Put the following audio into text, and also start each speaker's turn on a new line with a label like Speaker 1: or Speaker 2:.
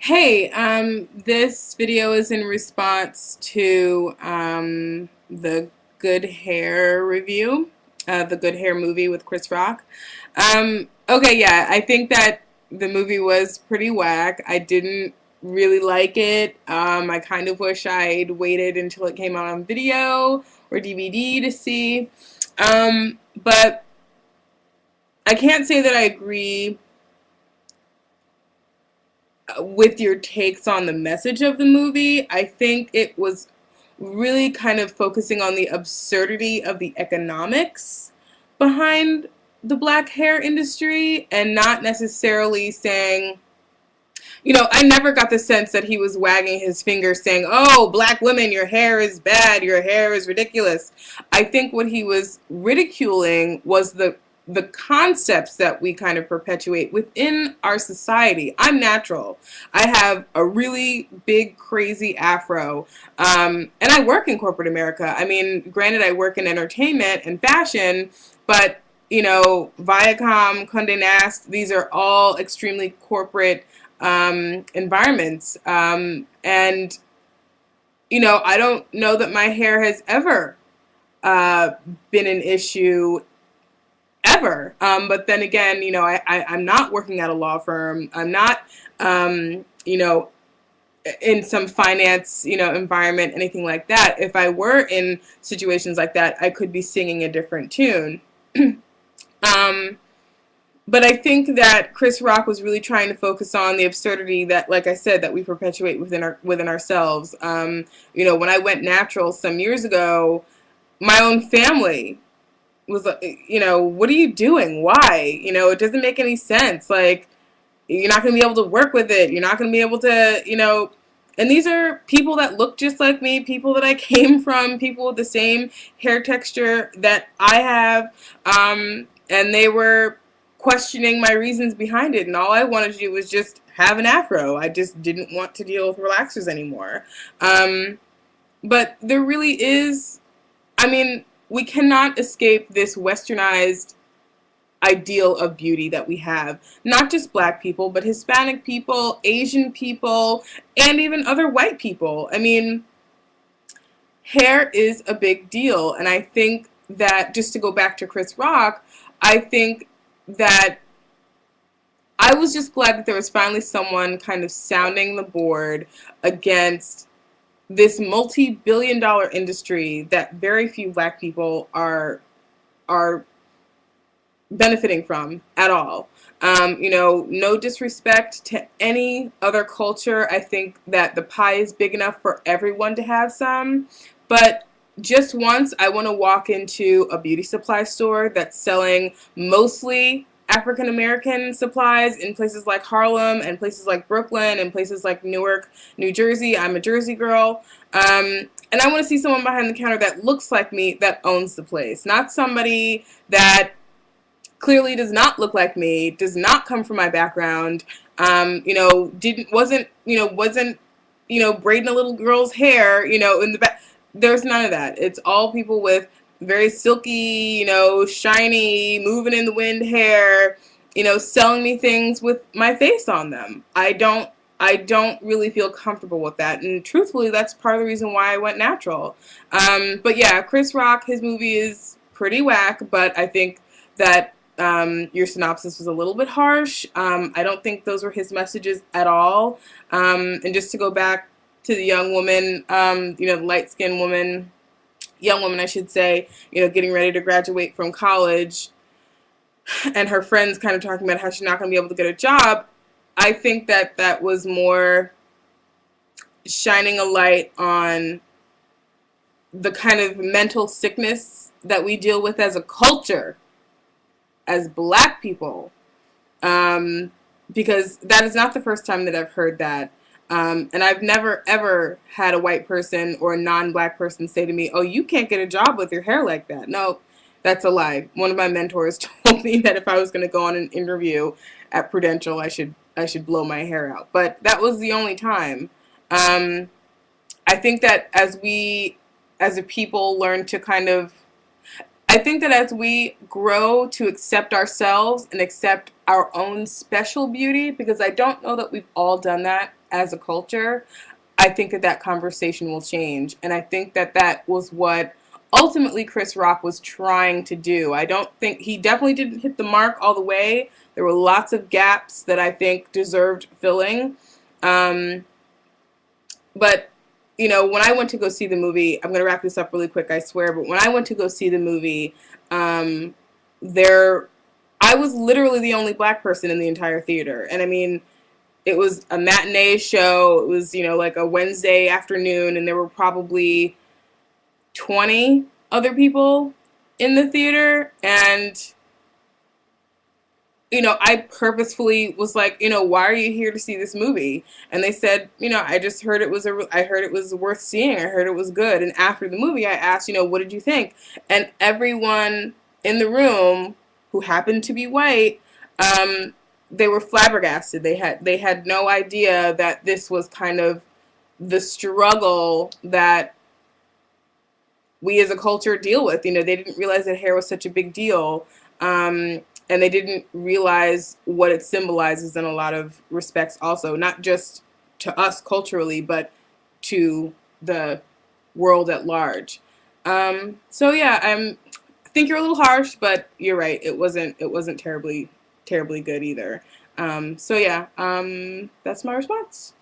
Speaker 1: Hey, this video is in response to the Good Hair review, the Good Hair movie with Chris Rock. Okay, yeah, I think that the movie was pretty whack. I didn't really like it. I kind of wish I'd waited until it came out on video or DVD to see. But I can't say that I agree with your takes on the message of the movie. I think it was really kind of focusing on the absurdity of the economics behind the black hair industry and not necessarily saying, I never got the sense that he was wagging his finger saying, oh, black women, your hair is bad, your hair is ridiculous. I think what he was ridiculing was the concepts that we kind of perpetuate within our society. I'm natural. I have a really big, crazy afro, and I work in corporate America. I mean, granted, I work in entertainment and fashion, but Viacom, Condé Nast, these are all extremely corporate environments. And I don't know that my hair has ever been an issue ever. But then again, I'm not working at a law firm. I'm not, in some finance, environment, anything like that. If I were in situations like that, I could be singing a different tune. um, but I think that Chris Rock was really trying to focus on the absurdity that, like I said, that we perpetuate within ourselves. When I went natural some years ago, my own family was like, what are you doing? Why? It doesn't make any sense. Like, you're not going to be able to work with it. You're not going to be able to, and these are people that look just like me, people that I came from, people with the same hair texture that I have. And they were questioning my reasons behind it. And all I wanted to do was just have an afro. I just didn't want to deal with relaxers anymore. But there really is, I mean, we cannot escape this westernized ideal of beauty that we have. Not just black people, but Hispanic people, Asian people, and even other white people. I mean, hair is a big deal. And I think that, just to go back to Chris Rock, I think that I was just glad that there was finally someone kind of sounding the board against this multi-billion-dollar industry that very few black people are benefiting from at all. No disrespect to any other culture. I think that the pie is big enough for everyone to have some, but just once I want to walk into a beauty supply store that's selling mostly African American supplies in places like Harlem and places like Brooklyn and places like Newark, New Jersey. I'm a Jersey girl. And I want to see someone behind the counter that looks like me, that owns the place, not somebody that clearly does not look like me, does not come from my background, wasn't braiding a little girl's hair, in the back. There's none of that. It's all people with very silky, shiny, moving in the wind hair, selling me things with my face on them. I don't really feel comfortable with that, and truthfully, that's part of the reason why I went natural. But yeah, Chris Rock, his movie is pretty whack, but I think that your synopsis was a little bit harsh. I don't think those were his messages at all. And just to go back to the young woman, the light-skinned woman, young woman, I should say, getting ready to graduate from college, and her friends kind of talking about how she's not going to be able to get a job. I think that that was more shining a light on the kind of mental sickness that we deal with as a culture, as black people, because that is not the first time that I've heard that. And I've never, ever had a white person or a non-black person say to me, oh, you can't get a job with your hair like that. No, that's a lie. One of my mentors told me that if I was going to go on an interview at Prudential, I should blow my hair out. But that was the only time. I think that as we, as a people, learn to kind of, I think that as we grow to accept ourselves and accept our own special beauty, because I don't know that we've all done that. as a culture, I think that that conversation will change. And I think that that was what ultimately Chris Rock was trying to do. I don't think he definitely didn't hit the mark all the way. There were lots of gaps that I think deserved filling. Um, but, you know, when I went to go see the movie, I'm going to wrap this up really quick, I swear. But when I went to go see the movie, um, there, I was literally the only black person in the entire theater. And I mean, it was a matinee show. It was, you know, like a Wednesday afternoon, and there were probably 20 other people in the theater. And, you know, I purposefully was like, you know, why are you here to see this movie? And they said, you know, I just heard I heard it was worth seeing. I heard it was good. And after the movie, I asked, you know, what did you think? And everyone in the room who happened to be white, um, they were flabbergasted. They had no idea that this was kind of the struggle that we as a culture deal with. You know, they didn't realize that hair was such a big deal. And they didn't realize what it symbolizes in a lot of respects also, not just to us culturally, but to the world at large. So yeah, I think you're a little harsh, but you're right. It wasn't terribly good either. So yeah, that's my response.